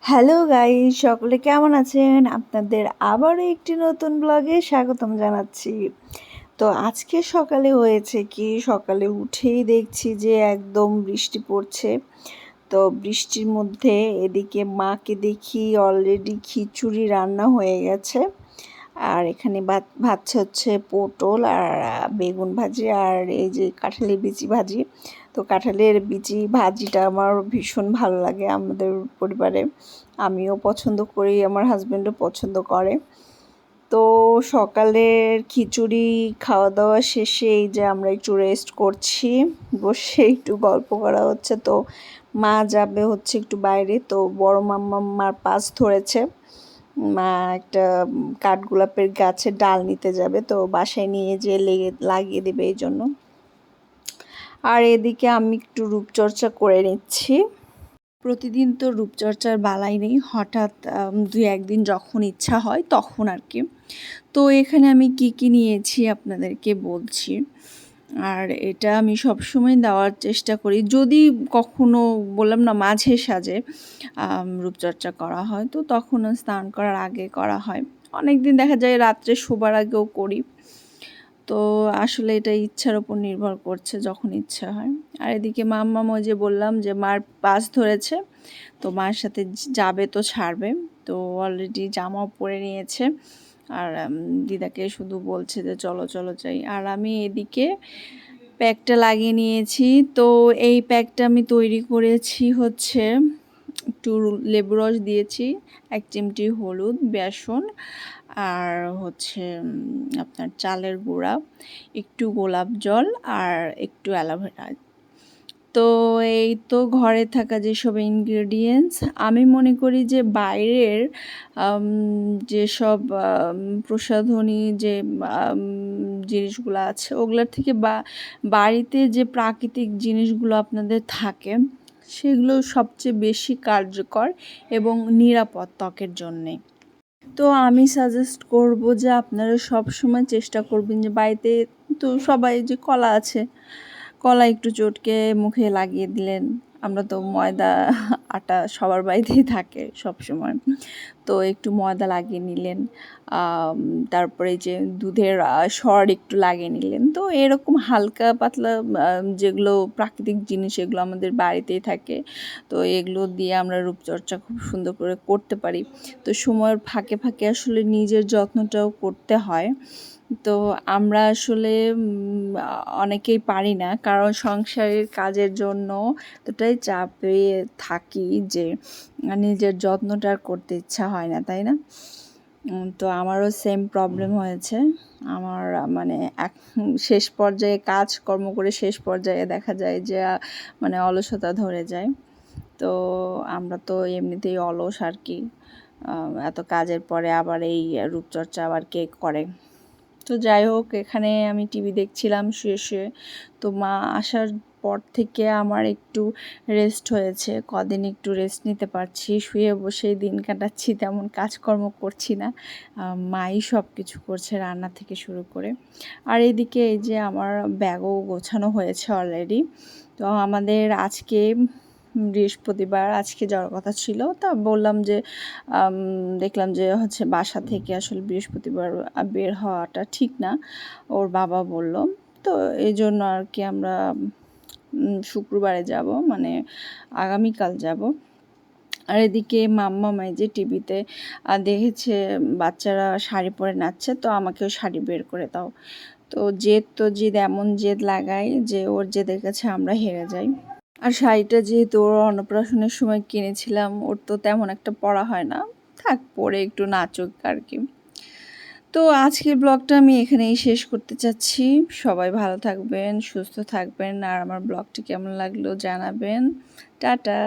Hello guys, সকলে কেমন আছেন? আপনাদের আবারও একটি নতুন ব্লগে স্বাগতম জানাচ্ছি। তো আজকে সকালে হয়েছে কি, সকালে উঠেই দেখছি যে একদম বৃষ্টি পড়ছে। তো বৃষ্টির মধ্যে এদিকে মাকে দেখি অলরেডি খিচুড়ি রান্না হয়ে গেছে। আর এখানে ভাজছে হচ্ছে পটল আর বেগুন ভাজি আর এই যে কাঁঠালের বিচি ভাজি। তো কাঁঠালের বিচি ভাজিটা আমার ভীষণ ভালো লাগে আমাদের পরিবারে। আমিও পছন্দ করি, আমার হাজব্যান্ডও পছন্দ করে। তো সকালের খিচুড়ি খাওয়া দাওয়া শেষে এই যে আমরা একটু রেস্ট করছি, বসে একটু গল্প করা হচ্ছে। তো মা যাবে হচ্ছে একটু বাইরে, তো বড় মার পাস ধরেছে। মা একটা কাঠগোলাপের গাছের ডাল নিতে যাবে, তো বাসায় নিয়ে যেয়ে লাগিয়ে দেবে এই জন্য। আর এদিকে আমি একটু রূপচর্চা করে নিচ্ছি। প্রতিদিন তো রূপচর্চার বালাই নেই, হঠাৎ দু একদিন যখন ইচ্ছা হয় তখন আর কি। তো এখানে আমি কি নিয়েছি আপনাদেরকে বলছি। আর এটা আমি সবসময় দেওয়ার চেষ্টা করি, যদি কখনো বললাম না মাঝে সাঝে রূপচর্চা করা হয়, তো তখনও স্নান করার আগে করা হয়। অনেক দিন দেখা যায় রাত্রে শোবার আগেও করি। তো আসলে এটা ইচ্ছার ওপর নির্ভর করছে, যখন ইচ্ছা হয়। আর এদিকে মাম্মাম, ওই যে বললাম যে মার পাস ধরেছে, তো মার সাথে যাবে তো ছাড়বে। তো অলরেডি জামাও পরে নিয়েছে আর দিদাকে শুধু বলছে যে চলো চলো যাই। আর আমি এদিকে প্যাকটা লাগিয়ে নিয়েছি। তো এই প্যাকটা আমি তৈরি করেছি হচ্ছে, একটু লেবু রস দিয়েছি, 1 চিমটি হলুদ, বেসন আর হচ্ছে আপনার চালের গুঁড়া, একটু গোলাপ জল আর একটু অ্যালোভেরা। তো এই তো ঘরে থাকা যেসব ইনগ্রেডিয়েন্টস। আমি মনে করি যে বাইরের যেসব প্রসাধনী যে জিনিসগুলো আছে ওগুলোর থেকে বাড়িতে যে প্রাকৃতিক জিনিসগুলো আপনাদের থাকে সেগুলো সবচেয়ে বেশি কার্যকর এবং নিরাপদ ত্বকের জন্যে। তো আমি সাজেস্ট করব যে আপনারা সব সময় চেষ্টা করবেন যে বাড়িতে তো সবাই যে কলা আছে, কলা একটু চটকে মুখে লাগিয়ে দিলেন। আমরা তো ময়দা আটা সবার বাড়িতেই থাকে সব সময়, তো একটু ময়দা লাগিয়ে নিলেন। তারপরে যে দুধের সর একটু লাগিয়ে নিলেন। তো এরকম হালকা পাতলা যেগুলো প্রাকৃতিক জিনিস এগুলো আমাদের বাড়িতেই থাকে, তো এগুলো দিয়ে আমরা রূপচর্চা খুব সুন্দর করে করতে পারি। তো সময়ের ফাঁকে ফাঁকে আসলে নিজের যত্নটাও করতে হয়। তো আমরা আসলে অনেকেই পারি না, কারণ সংসারের কাজের জন্য এতটাই চাপে থাকি যে নিজের যত্নটা আর করতে ইচ্ছা হয় না, তাই না? তো আমারও সেম প্রবলেম হয়েছে। আমার মানে শেষ পর্যায়ে কাজকর্ম করে শেষ পর্যায়ে দেখা যায় যে মানে অলসতা ধরে যায়। তো আমরা তো এমনিতেই অলস আর কি, এত কাজের পরে আবার এই রূপচর্চা আবার কে করে। তো যাই হোক, এখানে আমি টিভি দেখছিলাম শুয়ে শুয়ে। তো মা আসার পর থেকে আমার একটু রেস্ট হয়েছে, কদিন একটু রেস্ট নিতে পারছি, শুয়ে বসেই দিন কাটাচ্ছি, তেমন কাজকর্ম করছি না। মাই সব কিছু করছে, রান্না থেকে শুরু করে। আর এদিকে এই যে আমার ব্যাগও গোছানো হয়েছে অলরেডি। তো আমাদের আজকে বৃহস্পতিবার, আজকে যাওয়ার কথা ছিল, তা বললাম যে দেখলাম যে হচ্ছে বাসা থেকে আসলে বৃহস্পতিবার বের হওয়াটা ঠিক না, ওর বাবা বলল। তো এই জন্য আর কি আমরা শুক্রবারে যাব, মানে আগামীকাল যাব। আর এদিকে মাম্মামাই যে টিভিতে দেখেছে বাচ্চারা শাড়ি পরে নাচছে, তো আমাকেও শাড়ি বের করে দাও। তো জিদ এমন জেদ লাগায় যে ওর জেদের কাছে আমরা হেরে যাই। আর শাড়িটা যেহেতু ওর অন্নপ্রাশনের সময় কিনেছিলাম, ওর তো তেমন একটা পরা হয় না, থাক পরে একটু নাচুক আর কি। তো আজকের ব্লগটা আমি এখানেই শেষ করতে চাচ্ছি। সবাই ভালো থাকবেন, সুস্থ থাকবেন, আর আমার ব্লগটি কেমন লাগলো জানাবেন। টাটা।